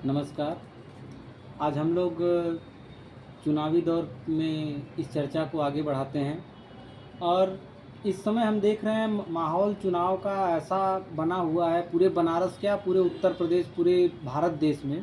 नमस्कार। आज हम लोग चुनावी दौर में इस चर्चा को आगे बढ़ाते हैं और इस समय हम देख रहे हैं माहौल चुनाव का ऐसा बना हुआ है पूरे बनारस क्या पूरे उत्तर प्रदेश पूरे भारत देश में।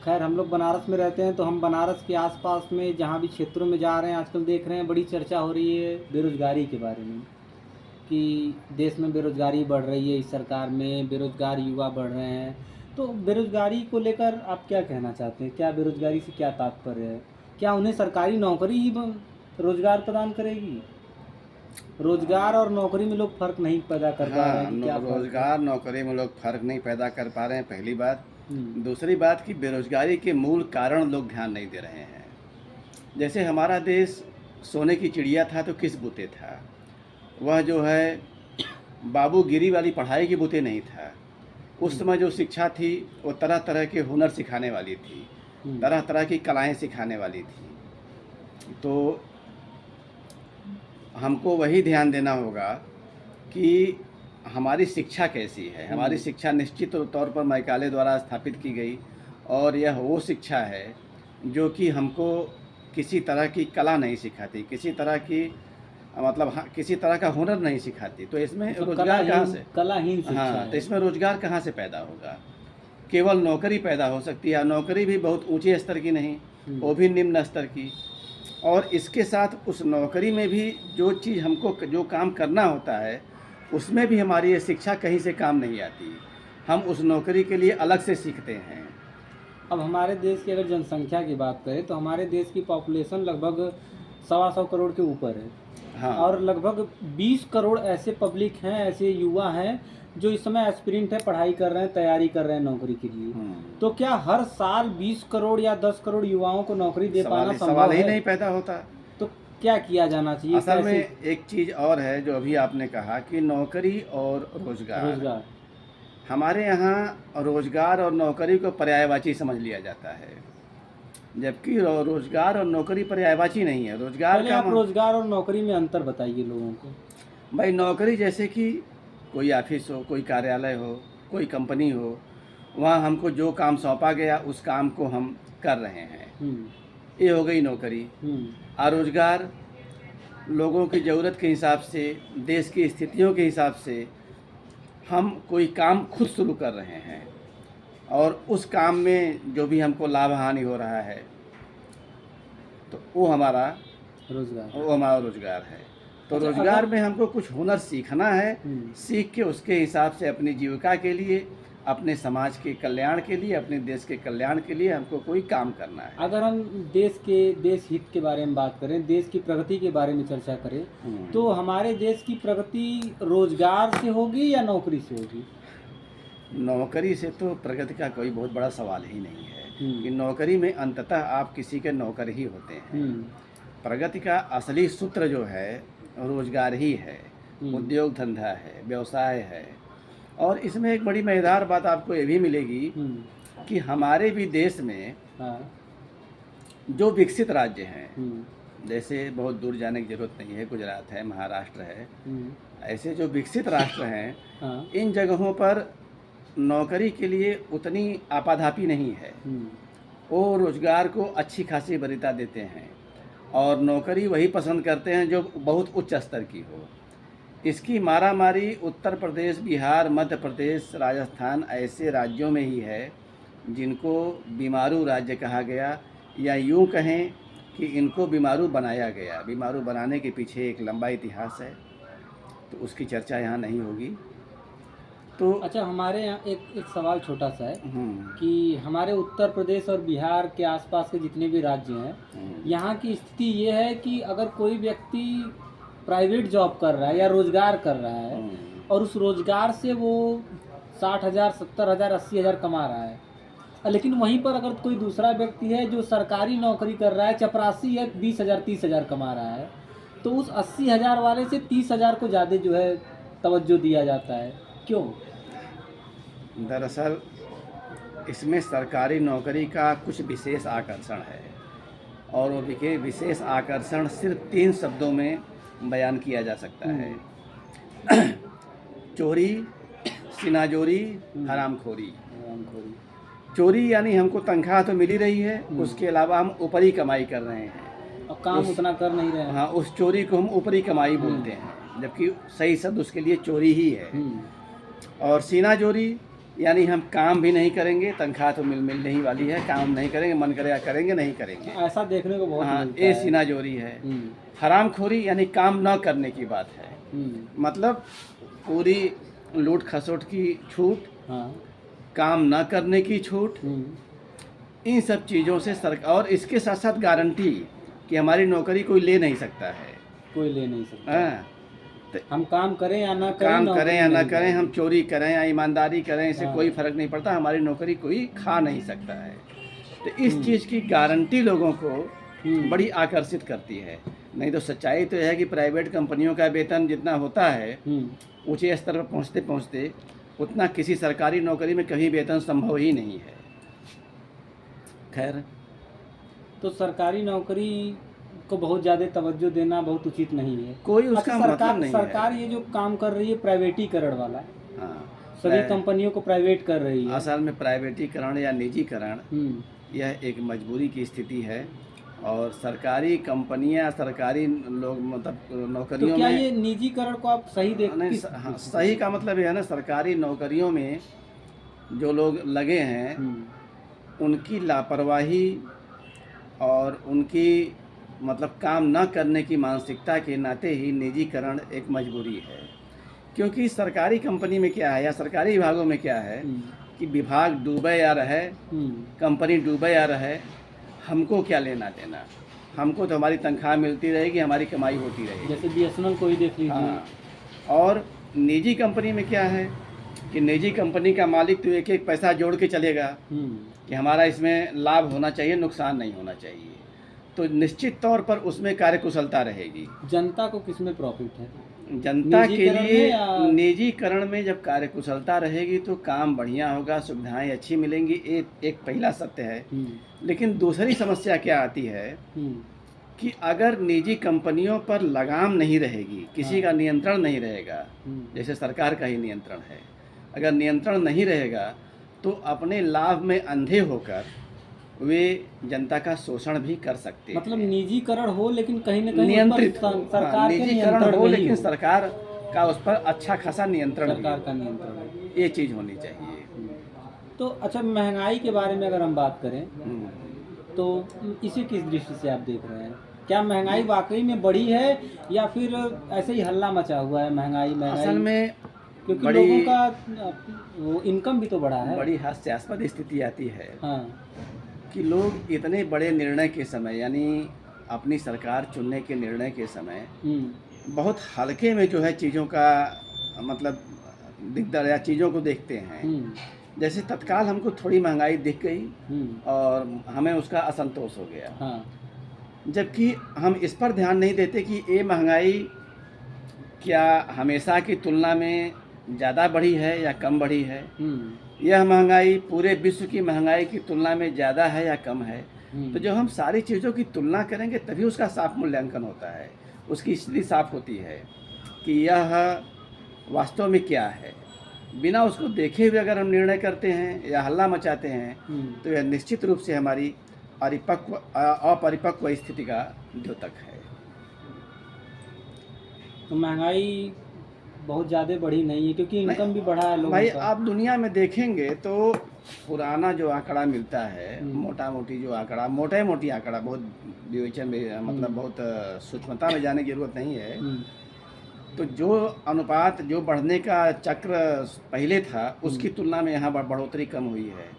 खैर हम लोग बनारस में रहते हैं तो हम बनारस के आसपास में जहाँ भी क्षेत्रों में जा रहे हैं आजकल देख रहे हैं बड़ी चर्चा हो रही है बेरोज़गारी के बारे में कि देश में बेरोज़गारी बढ़ रही है, इस सरकार में बेरोज़गार युवा बढ़ रहे हैं। तो बेरोज़गारी को लेकर आप क्या कहना चाहते हैं? क्या बेरोज़गारी से क्या तात्पर्य है? क्या उन्हें सरकारी नौकरी ही रोज़गार प्रदान करेगी? रोज़गार और नौकरी में लोग फ़र्क नहीं पैदा कर पा रहे हाँ, हैं कि क्या फ़र्क है? रोज़गार नौकरी में लोग फ़र्क नहीं पैदा कर पा रहे हैं, पहली बात। हुँ, दूसरी बात कि बेरोज़गारी के मूल कारण लोग ध्यान नहीं दे रहे हैं। जैसे हमारा देश सोने की चिड़िया था तो किस बुते था? वह जो है बाबूगिरी वाली पढ़ाई के बुते नहीं था। उस हुँ, समय जो शिक्षा थी वो तरह-तरह के हुनर सिखाने वाली थी, हुँ, तरह-तरह की कलाएँ सिखाने वाली थी। तो हमको वही ध्यान देना होगा कि हमारी शिक्षा कैसी है। हमारी हुँ, शिक्षा निश्चित तौर पर मैकाले द्वारा स्थापित की गई और यह वो शिक्षा है जो कि हमको किसी तरह की कला नहीं सिखाती, किसी तरह की मतलब हाँ, किसी तरह का हुनर नहीं सिखाती। तो इसमें मतलब रोज़गार कहाँ से? कलाहीन शिक्षा हाँ, तो है। इसमें रोज़गार कहाँ से पैदा होगा? केवल नौकरी पैदा हो सकती है, नौकरी भी बहुत ऊँचे स्तर की नहीं, हुँ, वो भी निम्न स्तर की। और इसके साथ उस नौकरी में भी जो चीज़ हमको जो काम करना होता है, उसमें भी हमारी ये शिक्षा कहीं से काम नहीं आती। हम उस नौकरी के लिए अलग से सीखते हैं। अब हमारे देश की अगर जनसंख्या की बात करें तो हमारे देश की पॉपुलेशन लगभग 125 करोड़ के ऊपर है हाँ, और लगभग 20 करोड़ ऐसे पब्लिक हैं, ऐसे युवा हैं जो इस समय एस्पिरेंट है, पढ़ाई कर रहे हैं, तैयारी कर रहे हैं नौकरी के लिए। हुँ। तो क्या हर साल 20 करोड़ या 10 करोड़ युवाओं को नौकरी दे पाना सवाल संभव ही है? नहीं पैदा होता। तो क्या किया जाना चाहिए? असल में कैसे एक चीज़ और है जो अभी आपने कहा कि नौकरी और रोज़गार। रोज़गार? हमारे यहाँ रोज़गार और नौकरी को पर्यायवाची समझ लिया जाता है। जबकि रोज़गार और नौकरी पर्यायवाची नहीं है। रोज़गार पहले का आप रोज़गार और नौकरी में अंतर बताइए लोगों को। भाई नौकरी जैसे कि कोई ऑफिस हो, कोई कार्यालय हो, कोई कंपनी हो, वहाँ हमको जो काम सौंपा गया उस काम को हम कर रहे हैं, हुँ, ये हो गई नौकरी। हुँ, और रोज़गार लोगों की ज़रूरत के हिसाब से, देश की स्थितियों के हिसाब से हम कोई काम खुद शुरू कर रहे हैं और उस काम में जो भी हमको लाभ हानि हो रहा है तो रोज़गार। वो हमारा रोज़गार है। तो अच्छा रोज़गार अगर में हमको कुछ हुनर सीखना है, हुँ। सीख के उसके हिसाब से अपनी जीविका के लिए, अपने समाज के कल्याण के लिए, अपने देश के कल्याण के लिए हमको कोई काम करना है। अगर हम देश हित के बारे में बात करें, देश की प्रगति के बारे में चर्चा करें, हुँ। तो हमारे देश की प्रगति रोज़गार से होगी या नौकरी से होगी? नौकरी से तो प्रगति का कोई बहुत बड़ा सवाल ही नहीं है कि हुँ, नौकरी में अंततः आप किसी के नौकर ही होते हैं। हुँ, प्रगति का असली सूत्र जो है रोज़गार ही है, हुँ, उद्योग धंधा है, व्यवसाय है। और इसमें एक बड़ी मज़ेदार बात आपको ये भी मिलेगी हुँ, कि हमारे भी देश में हाँ, जो विकसित राज्य हैं, हुँ, जैसे बहुत दूर जाने की ज़रूरत नहीं है, गुजरात है, महाराष्ट्र है, हुँ, ऐसे जो विकसित राष्ट्र हैं, हाँ, इन जगहों पर नौकरी के लिए उतनी आपाधापी नहीं है। हुँ, वो रोज़गार को अच्छी खासी वरीयता देते हैं और नौकरी वही पसंद करते हैं जो बहुत उच्च स्तर की हो। इसकी मारामारी उत्तर प्रदेश, बिहार, मध्य प्रदेश, राजस्थान ऐसे राज्यों में ही है जिनको बीमारू राज्य कहा गया या यूँ कहें कि इनको बीमारू बनाया गया। बीमारू बनाने के पीछे एक लंबा इतिहास है, तो उसकी चर्चा यहाँ नहीं होगी। तो अच्छा हमारे यहाँ एक एक सवाल छोटा-सा है हुँ, कि हमारे उत्तर प्रदेश और बिहार के आसपास के जितने भी राज्य हैं, हुँ, यहाँ की स्थिति ये है कि अगर कोई व्यक्ति प्राइवेट जॉब कर रहा है या रोज़गार कर रहा है हुँ, और उस रोज़गार से वो 60,000, 70,000, 80,000 कमा रहा है। लेकिन वहीं पर अगर कोई दूसरा व्यक्ति है जो सरकारी नौकरी कर रहा है, चपरासी है, 20,000, 30,000 कमा रहा है, तो उस 80,000 वाले से 30,000 को ज़्यादा जो है तवज्जो दिया जाता है। क्यों? दरअसल इसमें सरकारी नौकरी का कुछ विशेष आकर्षण है और वो विशेष आकर्षण सिर्फ 3 शब्दों में बयान किया जा सकता हुँ, है। चोरी, सिनाजोरी, हुँ, हरामखोरी। हरामखोरी। चोरी यानी हमको तनख्वाह तो मिल ही रही है, उसके अलावा हम ऊपरी कमाई कर रहे हैं। और काम उतना कर नहीं रहे हैं। हाँ, उस चोरी को हम ऊपरी कमाई बोलते हैं, जबकि सही शब्द उसके लिए चोरी ही है। और सीना चोरी यानी हम काम भी नहीं करेंगे, तनख्वाह तो मिलने ही वाली है, काम नहीं करेंगे, मन करेगा करेंगे, नहीं करेंगे। ऐसा देखने को बहुत हाँ, मिलता ये है। सीना चोरी है। हरामखोरी यानी काम न करने की बात है, मतलब पूरी लूट खसोट की छूट, हाँ। काम न करने की छूट, इन सब चीज़ों से सरकार, और इसके साथ साथ गारंटी कि हमारी नौकरी कोई ले नहीं सकता है। कोई ले नहीं सकता। हाँ, तो हम काम करें या ना करें, काम नौकरी करें या ना नहीं करें, हम चोरी करें या ईमानदारी करें, इससे हाँ। कोई फर्क नहीं पड़ता, हमारी नौकरी कोई खा नहीं सकता है। तो इस चीज़ की गारंटी लोगों को बड़ी आकर्षित करती है। नहीं तो सच्चाई तो यह है कि प्राइवेट कंपनियों का वेतन जितना होता है ऊंचे स्तर पर पहुंचते पहुंचते उतना किसी सरकारी नौकरी में कहीं वेतन संभव ही नहीं है। खैर, तो सरकारी नौकरी को बहुत ज़्यादा तवज्जो देना बहुत उचित नहीं है। कोई उसका अच्छा, मतलब नहीं सरकार है। ये जो काम कर रही है प्राइवेटीकरण वाला, हाँ, सभी कंपनियों को प्राइवेट कर रही है। असल में प्राइवेटीकरण या निजीकरण यह एक मजबूरी की स्थिति है, और सरकारी कंपनियां, सरकारी लोग मतलब नौकरियों तो क्या में ये निजीकरण को आप सही नहीं, हाँ, सही का मतलब यह है ना, सरकारी नौकरियों में जो लोग लगे हैं उनकी लापरवाही और उनकी मतलब काम न करने की मानसिकता के नाते ही निजीकरण एक मजबूरी है। क्योंकि सरकारी कंपनी में क्या है या सरकारी विभागों में क्या है कि विभाग डूबे या रहे, कंपनी डूबे या रहे, हमको क्या लेना देना, हमको तो हमारी तनख्वाह मिलती रहेगी, हमारी कमाई होती रहेगी। जैसे बीएसएनएल को ही देख लीजिए। हाँ, और निजी कंपनी में क्या है कि निजी कंपनी का मालिक तो एक एक पैसा जोड़ के चलेगा कि हमारा इसमें लाभ होना चाहिए, नुकसान नहीं होना चाहिए, तो निश्चित तौर पर उसमें कार्यकुशलता रहेगी। जनता को किसमें प्रॉफिट है? जनता के निजीकरण लिए में या निजीकरण में जब कार्यकुशलता रहेगी तो काम बढ़िया होगा, सुविधाएं अच्छी मिलेंगी, एक पहला सत्य है। लेकिन दूसरी समस्या क्या आती है कि अगर निजी कंपनियों पर लगाम नहीं रहेगी, किसी का नियंत्रण नहीं रहेगा, जैसे सरकार का ही नियंत्रण है, अगर नियंत्रण नहीं रहेगा तो अपने लाभ में अंधे होकर वे जनता का शोषण भी कर सकते हैं। मतलब निजीकरण हो लेकिन कहीं न कहीं नियंत्रित उस पर सरकार हाँ, के निजीकरण नियंत्रण हो में ही लेकिन हो। सरकार का उस पर अच्छा खासा नियंत्रण भी सरकार हो। का नियंत्रण है। ये चीज़ होनी चाहिए। तो अच्छा, महंगाई के बारे में अगर हम बात करें तो इसे किस दृष्टि से आप देख रहे हैं? क्या महंगाई वाकई में बढ़ी है या फिर ऐसे ही हल्ला मचा हुआ है महंगाई? असल में क्योंकि लोगों का वो इनकम भी तो बढ़ा है। बड़ी हास्यास्पद स्थिति आती है हाँ। कि लोग इतने बड़े निर्णय के समय, यानी अपनी सरकार चुनने के निर्णय के समय बहुत हल्के में जो है चीज़ों का मतलब दिखदार या चीज़ों को देखते हैं। जैसे तत्काल हमको थोड़ी महंगाई दिख गई और हमें उसका असंतोष हो गया। हाँ। जबकि हम इस पर ध्यान नहीं देते कि ये महंगाई क्या हमेशा की तुलना में ज़्यादा बढ़ी है या कम बढ़ी है, यह महंगाई पूरे विश्व की महंगाई की तुलना में ज़्यादा है या कम है। तो जब हम सारी चीज़ों की तुलना करेंगे तभी उसका साफ मूल्यांकन होता है, उसकी स्थिति साफ होती है कि यह वास्तव में क्या है। बिना उसको देखे हुए अगर हम निर्णय करते हैं या हल्ला मचाते हैं तो यह निश्चित रूप से हमारी अपरिपक्व स्थिति का द्योतक है। तो महंगाई बहुत ज़्यादा बढ़ी नहीं है क्योंकि इनकम भी बढ़ा है लोगों भाई का। आप दुनिया में देखेंगे तो पुराना जो आंकड़ा मिलता है, मोटा मोटी जो आंकड़ा, मोटी आंकड़ा, बहुत विवेचन में मतलब बहुत सूक्ष्मता में जाने की जरूरत नहीं है। तो जो अनुपात, जो बढ़ने का चक्र पहले था उसकी तुलना में यहाँ बढ़ोतरी कम हुई है।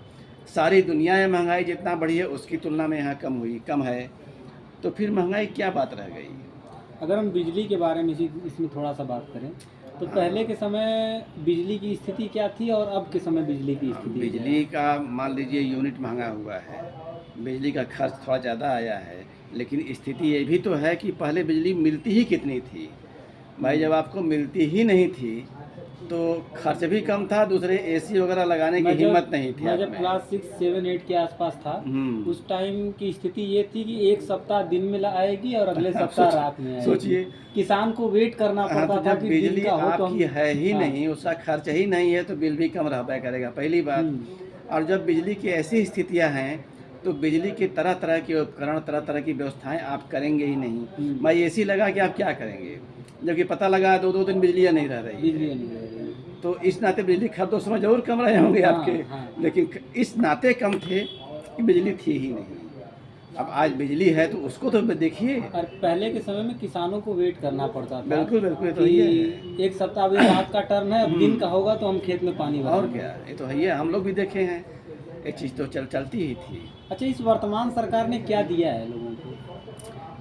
सारी दुनिया में महंगाई जितना बढ़ी है उसकी तुलना में यहाँ कम है। तो फिर महंगाई क्या बात रह गई। अगर हम बिजली के बारे में इसमें थोड़ा सा बात करें तो पहले के समय बिजली की स्थिति क्या थी और अब के समय बिजली की स्थिति? बिजली का मान लीजिए यूनिट महंगा हुआ है, बिजली का खर्च थोड़ा ज़्यादा आया है, लेकिन स्थिति ये भी तो है कि पहले बिजली मिलती ही कितनी थी भाई। जब आपको मिलती ही नहीं थी तो खर्च भी कम था, दूसरे एसी वगैरह लगाने की हिम्मत नहीं थी। मैं जब क्लास 6, 7, 8 के आसपास था उस टाइम की स्थिति ये थी कि एक सप्ताह दिन में आएगी और अगले सप्ताह रात में आएगी। सोचिए, किसान को वेट करना पड़ता था कि बिजली दिन का हो तो आपकी है ही नहीं, उसका खर्च ही नहीं है तो बिल भी कम रहता करेगा। पहली बात, और जब बिजली की ऐसी स्थितियां हैं तो बिजली के तरह तरह के उपकरण, तरह तरह की व्यवस्थाएं आप करेंगे ही नहीं। भाई एसी लगा के आप क्या करेंगे, जबकि पता लगा 2-2 दिन बिजलियाँ नहीं रह रही बिजली है। नहीं रह रही है। तो इस नाते बिजली खर्च उस समय ज़रूर कम रहे होंगे हाँ, आपके, हाँ। लेकिन इस नाते कम थे कि बिजली थी ही नहीं। अब आज बिजली है तो उसको तो देखिए। और पहले के समय में किसानों को वेट करना पड़ता था बिल्कुल, बिल्कुल, ये तो कि है ही है। एक सप्ताह अभी रात का टर्न है, अब दिन का होगा तो हम खेत में पानी और भरेंगे। क्या, ये तो है ही है, हम लोग भी देखे हैं, ये चीज़ तो चलती ही थी। अच्छा, इस वर्तमान सरकार ने क्या दिया है लोगों को?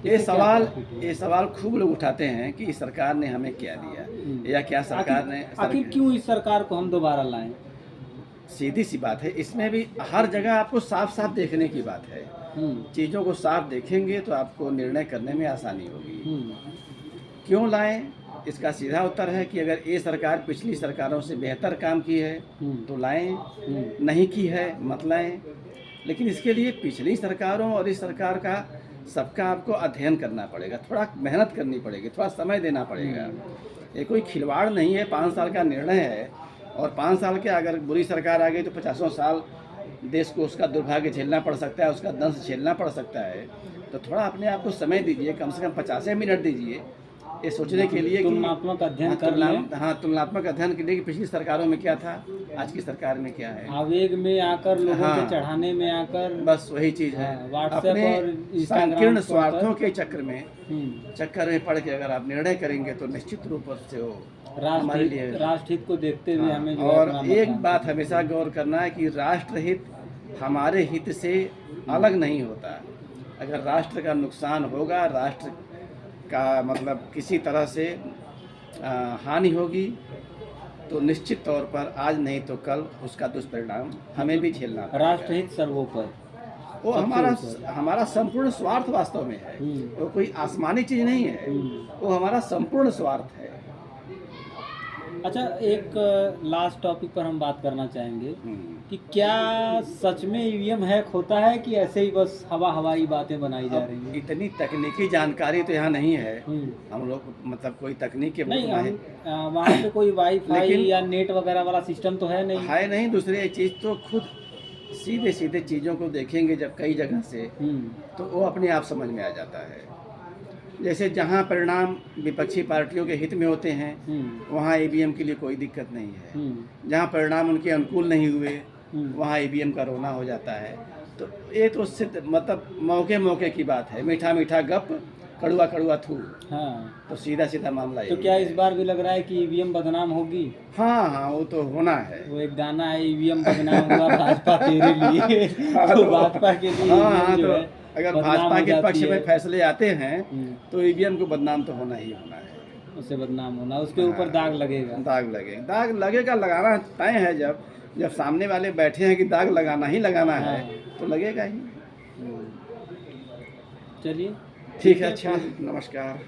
ये इससे क्या सवाल प्रॉफिट हुआ? ये सवाल खूब लोग उठाते हैं कि इस सरकार ने हमें क्या दिया, या क्या सरकार ने आखिर क्यों इस सरकार को हम दोबारा लाएं? सीधी सी बात है, इसमें भी हर जगह आपको साफ साफ देखने की बात है। चीज़ों को साफ देखेंगे तो आपको निर्णय करने में आसानी होगी। क्यों लाएं, इसका सीधा उत्तर है कि अगर ये सरकार पिछली सरकारों से बेहतर काम की है तो लाएं, नहीं की है मत लाएं। लेकिन इसके लिए पिछली सरकारों और इस सरकार का सबका आपको अध्ययन करना पड़ेगा, थोड़ा मेहनत करनी पड़ेगी, थोड़ा समय देना पड़ेगा। ये कोई खिलवाड़ नहीं है, 5 साल का निर्णय है, और 5 साल के अगर बुरी सरकार आ गई तो 50 साल देश को उसका दुर्भाग्य झेलना पड़ सकता है, उसका दंश झेलना पड़ सकता है। तो थोड़ा अपने आप को समय दीजिए, कम से कम 50 मिनट दीजिए ये सोचने के लिए कि तुलनात्मक अध्ययन कर लें। हाँ, तुलनात्मक अध्ययन के लिए कि पिछली सरकारों में क्या था, आज की सरकार में क्या है। आवेग में आकर, लोगों हाँ। के चढ़ाने में आकर, बस वही चीज़ है। हाँ, व्हाट्सएप अपने और इंस्टाग्राम संकीर्ण पर स्वार्थों के चक्कर हम्म, में पड़ के अगर आप निर्णय करेंगे तो निश्चित रूप से वो हमारे लिए। राष्ट्रहित को देखते हुए हमें जो है और अपना एक मतदान बात हमेशा गौर करना है कि राष्ट्रहित हमारे हित से अलग नहीं होता। अगर राष्ट्र का नुकसान होगा, राष्ट्र का मतलब किसी तरह से हानि होगी, तो निश्चित तौर पर आज नहीं तो कल उसका दुष्परिणाम हमें भी झेलना पड़ेगा। राष्ट्रहित सर्वोपरि। वो हमारा संपूर्ण स्वार्थ वास्तव में है, वो कोई आसमानी चीज़ नहीं है, वो हमारा संपूर्ण स्वार्थ है। अच्छा, एक लास्ट टॉपिक पर हम बात करना चाहेंगे कि क्या सच में ईवीएम हैक होता है कि ऐसे ही बस हवाई बातें बनाई जा रही हैं? इतनी तकनीकी जानकारी तो यहाँ नहीं है, हम लोग मतलब कोई तकनीक के नहीं, नहीं, वहाँ पे कोई वाईफाई लेकिन या नेट वगैरह वाला सिस्टम तो है नहीं। दूसरी चीज़ तो खुद सीधे सीधे चीज़ों को देखेंगे जब कई जगह से, तो वो अपने आप समझ में आ जाता है। जैसे जहाँ परिणाम विपक्षी पार्टियों के हित में होते हैं वहाँ ईवीएम के लिए कोई दिक्कत नहीं है, जहाँ परिणाम उनके अनुकूल नहीं हुए वहाँ ईवीएम का रोना हो जाता है। तो ये तो सिर्फ मतलब मौके मौके की बात है, मीठा मीठा गप, कड़ुआ कड़ुआ थू। हाँ, तो सीधा सीधा मामला तो क्या इस बार भी लग रहा है कि ईवीएम बदनाम होगी? हाँ, वो तो होना है। वो एक गाना है, ईवीएम बदनाम हुआ भाजपा तेरे लिए। तो भाजपा के लिए हाँ, जो तो है अगर बदनाम भाजपा हो के पक्ष जाती में है। फैसले आते हैं तो ईवीएम को बदनाम तो होना ही होना है, उससे बदनाम होना, उसके ऊपर दाग लगेगा। दाग लगेगा, लगाना तय है। जब सामने वाले बैठे हैं कि दाग लगाना ही लगाना है तो लगेगा ही। चलिए, ठीक है, अच्छा, नमस्कार।